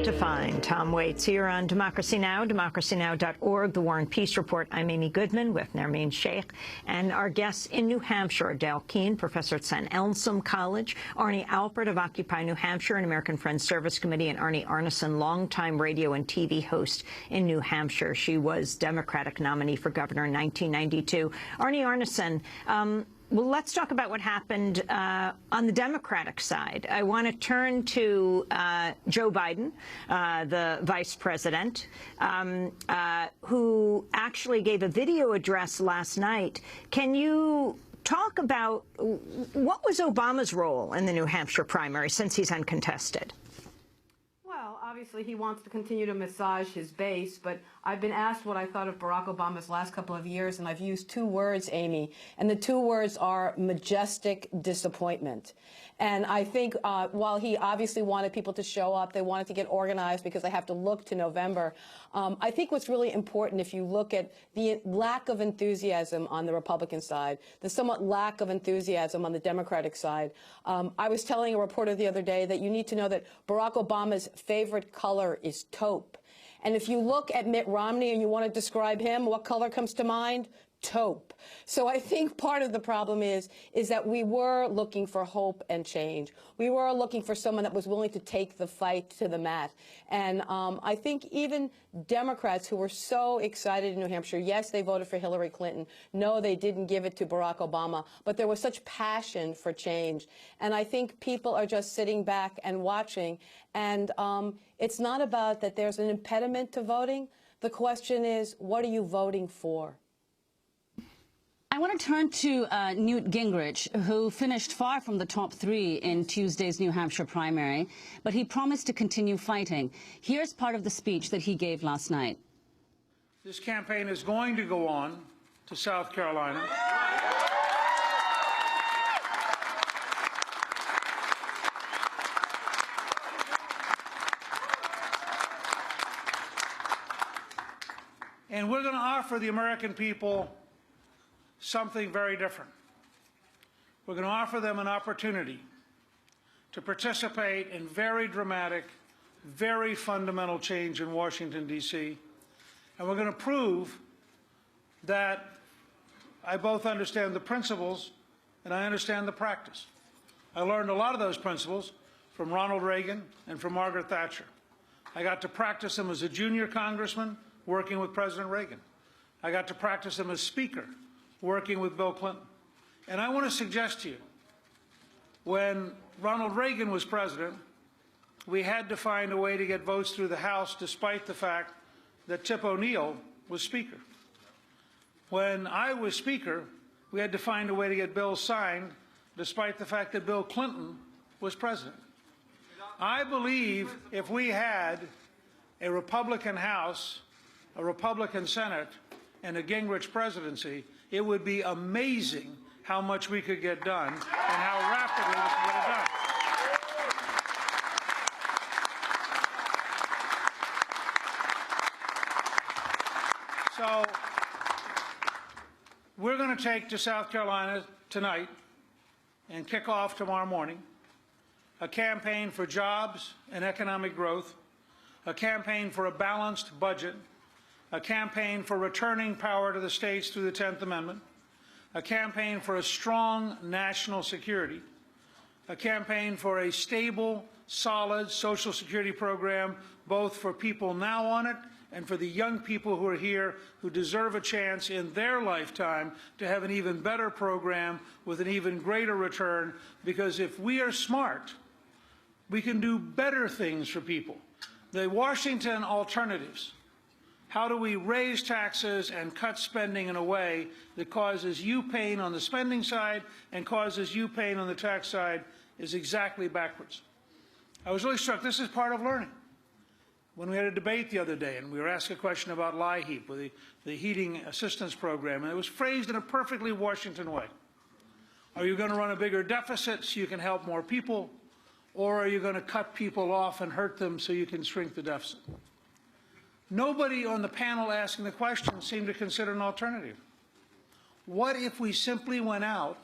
to find. Tom Waits here on Democracy Now!, democracynow.org, The War and Peace Report. I'm Amy Goodman with Nermeen Sheikh, and our guests in New Hampshire, Dale Keene, professor at St. Anselm College, Arnie Alpert of Occupy New Hampshire and American Friends Service Committee, and Arnie Arneson, longtime radio and TV host in New Hampshire. She was Democratic nominee for governor in 1992. Arnie Arneson, well, let's talk about what happened on the Democratic side. I want to turn to Joe Biden, the vice president, who actually gave a video address last night. Can you talk about what was Obama's role in the New Hampshire primary since he's uncontested? Well, obviously he wants to continue to massage his base, but I've been asked what I thought of Barack Obama's last couple of years, and I've used two words, Amy, and the two words are majestic disappointment. And I think while he obviously wanted people to show up, they wanted to get organized because they have to look to November, I think what's really important, if you look at the lack of enthusiasm on the Republican side, the somewhat lack of enthusiasm on the Democratic side. I was telling a reporter the other day that you need to know that Barack Obama's favorite color is taupe. And if you look at Mitt Romney and you want to describe him, what color comes to mind? Taupe. So I think part of the problem is that we were looking for hope and change. We were looking for someone that was willing to take the fight to the mat. And I think even Democrats who were so excited in New Hampshire, yes, they voted for Hillary Clinton. No, they didn't give it to Barack Obama. But there was such passion for change. And I think people are just sitting back and watching. And it's not about that there's an impediment to voting. The question is, what are you voting for? I want to turn to Newt Gingrich, who finished far from the top three in Tuesday's New Hampshire primary, but he promised to continue fighting. Here's part of the speech that he gave last night. This campaign is going to go on to South Carolina. And we're going to offer the American people something very different. We're going to offer them an opportunity to participate in very dramatic, very fundamental change in Washington, D.C. And we're going to prove that I both understand the principles and I understand the practice. I learned a lot of those principles from Ronald Reagan and from Margaret Thatcher. I got to practice them as a junior congressman working with President Reagan. I got to practice them as Speaker working with Bill Clinton. And I want to suggest to you, when Ronald Reagan was president, we had to find a way to get votes through the House despite the fact that Tip O'Neill was Speaker. When I was Speaker, we had to find a way to get bills signed despite the fact that Bill Clinton was president. I believe if we had a Republican House, a Republican Senate, and a Gingrich presidency, it would be amazing how much we could get done and how rapidly we could get it done. So we're going to take to South Carolina tonight and kick off tomorrow morning a campaign for jobs and economic growth, a campaign for a balanced budget, a campaign for returning power to the states through the 10th Amendment, a campaign for a strong national security, a campaign for a stable, solid Social Security program, both for people now on it and for the young people who are here who deserve a chance in their lifetime to have an even better program with an even greater return, because if we are smart, we can do better things for people. The Washington alternatives: how do we raise taxes and cut spending in a way that causes you pain on the spending side and causes you pain on the tax side, is exactly backwards. I was really struck. This is part of learning. When we had a debate the other day and we were asked a question about LIHEAP, with the heating assistance program, and it was phrased in a perfectly Washington way. Are you going to run a bigger deficit so you can help more people, or are you going to cut people off and hurt them so you can shrink the deficit? Nobody on the panel asking the question seemed to consider an alternative. What if we simply went out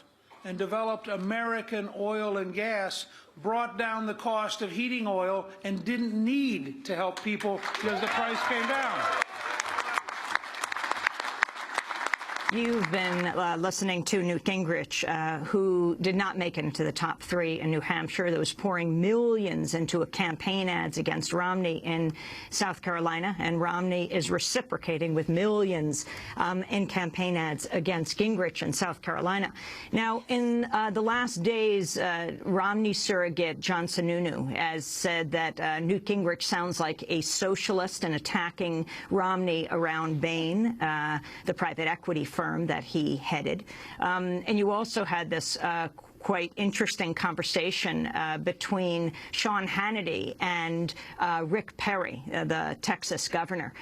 and developed American oil and gas, brought down the cost of heating oil, and didn't need to help people because the price came down. You've been listening to Newt Gingrich, who did not make it into the top 3 in New Hampshire, that was pouring millions into campaign ads against Romney in South Carolina, and Romney is reciprocating with millions in campaign ads against Gingrich in South Carolina. Now, in the last days, Romney surrogate John Sununu has said that Newt Gingrich sounds like a socialist and attacking Romney around Bain, the private equity firm that he headed. And you also had this quite interesting conversation between Sean Hannity and Rick Perry, the Texas governor,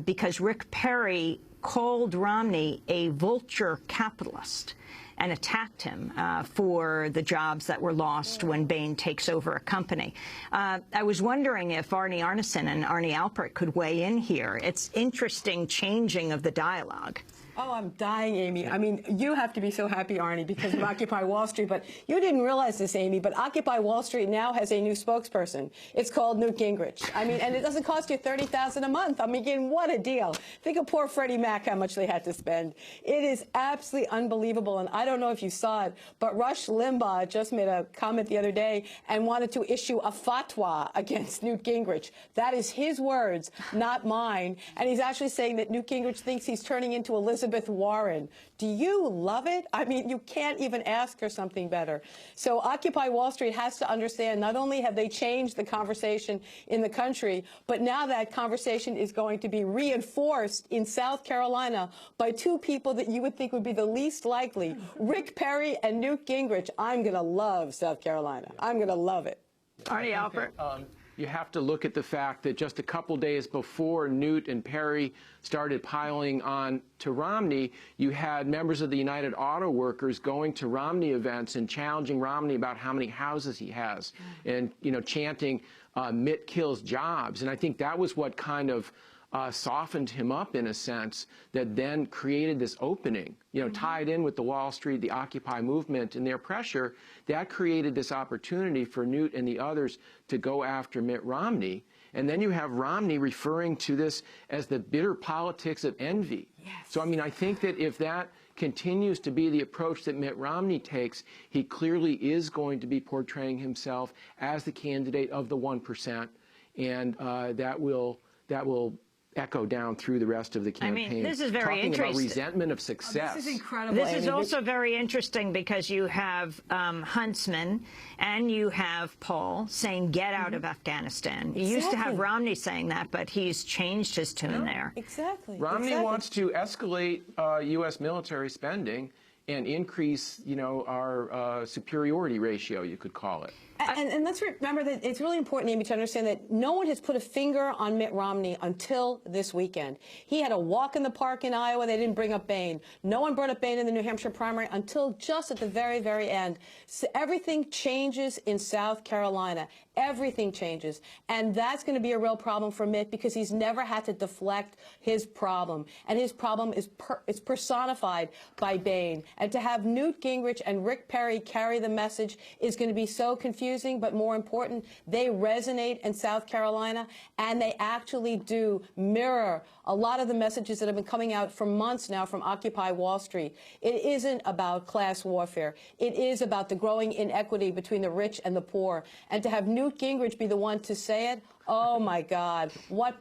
because Rick Perry called Romney a vulture capitalist and attacked him for the jobs that were lost when Bain takes over a company. I was wondering if Arnie Arnesen and Arnie Alpert could weigh in here. It's interesting changing of the dialogue. Oh, I'm dying, Amy. I mean, you have to be so happy, Arnie, because of Occupy Wall Street. But you didn't realize this, Amy, but Occupy Wall Street now has a new spokesperson. It's called Newt Gingrich. I mean, and it doesn't cost you $30,000 a month. I mean, what a deal. Think of poor Freddie Mac, how much they had to spend. It is absolutely unbelievable. And I don't know if you saw it, but Rush Limbaugh just made a comment the other day and wanted to issue a fatwa against Newt Gingrich. That is his words, not mine. And he's actually saying that Newt Gingrich thinks he's turning into Elizabeth Warren. Do you love it? I mean, you can't even ask for something better. So Occupy Wall Street has to understand not only have they changed the conversation in the country, but now that conversation is going to be reinforced in South Carolina by 2 people that you would think would be the least likely, Rick Perry and Newt Gingrich. I'm going to love South Carolina. I'm going to love it. Arnie Alpert. You have to look at the fact that just a couple days before Newt and Perry started piling on to Romney, you had members of the United Auto Workers going to Romney events and challenging Romney about how many houses he has and, you know, chanting Mitt kills jobs. And I think that was what kind of softened him up in a sense, that then created this opening, you know, tied in with the Wall Street, the Occupy movement and their pressure, that created this opportunity for Newt and the others to go after Mitt Romney. And then you have Romney referring to this as the bitter politics of envy. Yes. So, I mean, I think that if that continues to be the approach that Mitt Romney takes, he clearly is going to be portraying himself as the candidate of the 1%, and that will echo down through the rest of the campaign. I mean, this is very interesting. interesting. About resentment of success. This is incredible. This is also very interesting because you have Huntsman and you have Paul saying, get out of Afghanistan. You used to have Romney saying that, but he's changed his tune there. Exactly. Romney wants to escalate U.S. military spending and increase, you know, our superiority ratio, you could call it. And let's remember that it's really important, Amy, to understand that no one has put a finger on Mitt Romney until this weekend. He had a walk in the park in Iowa. They didn't bring up Bain. No one brought up Bain in the New Hampshire primary until just at the very, very end. So everything changes in South Carolina. Everything changes. And that's going to be a real problem for Mitt because he's never had to deflect his problem. And his problem is personified by Bain. And to have Newt Gingrich and Rick Perry carry the message is going to be so confusing. But more important, they resonate in South Carolina, and they actually do mirror a lot of the messages that have been coming out for months now from Occupy Wall Street. It isn't about class warfare. It is about the growing inequity between the rich and the poor. And to have Newt Gingrich be the one to say it, oh, my God, what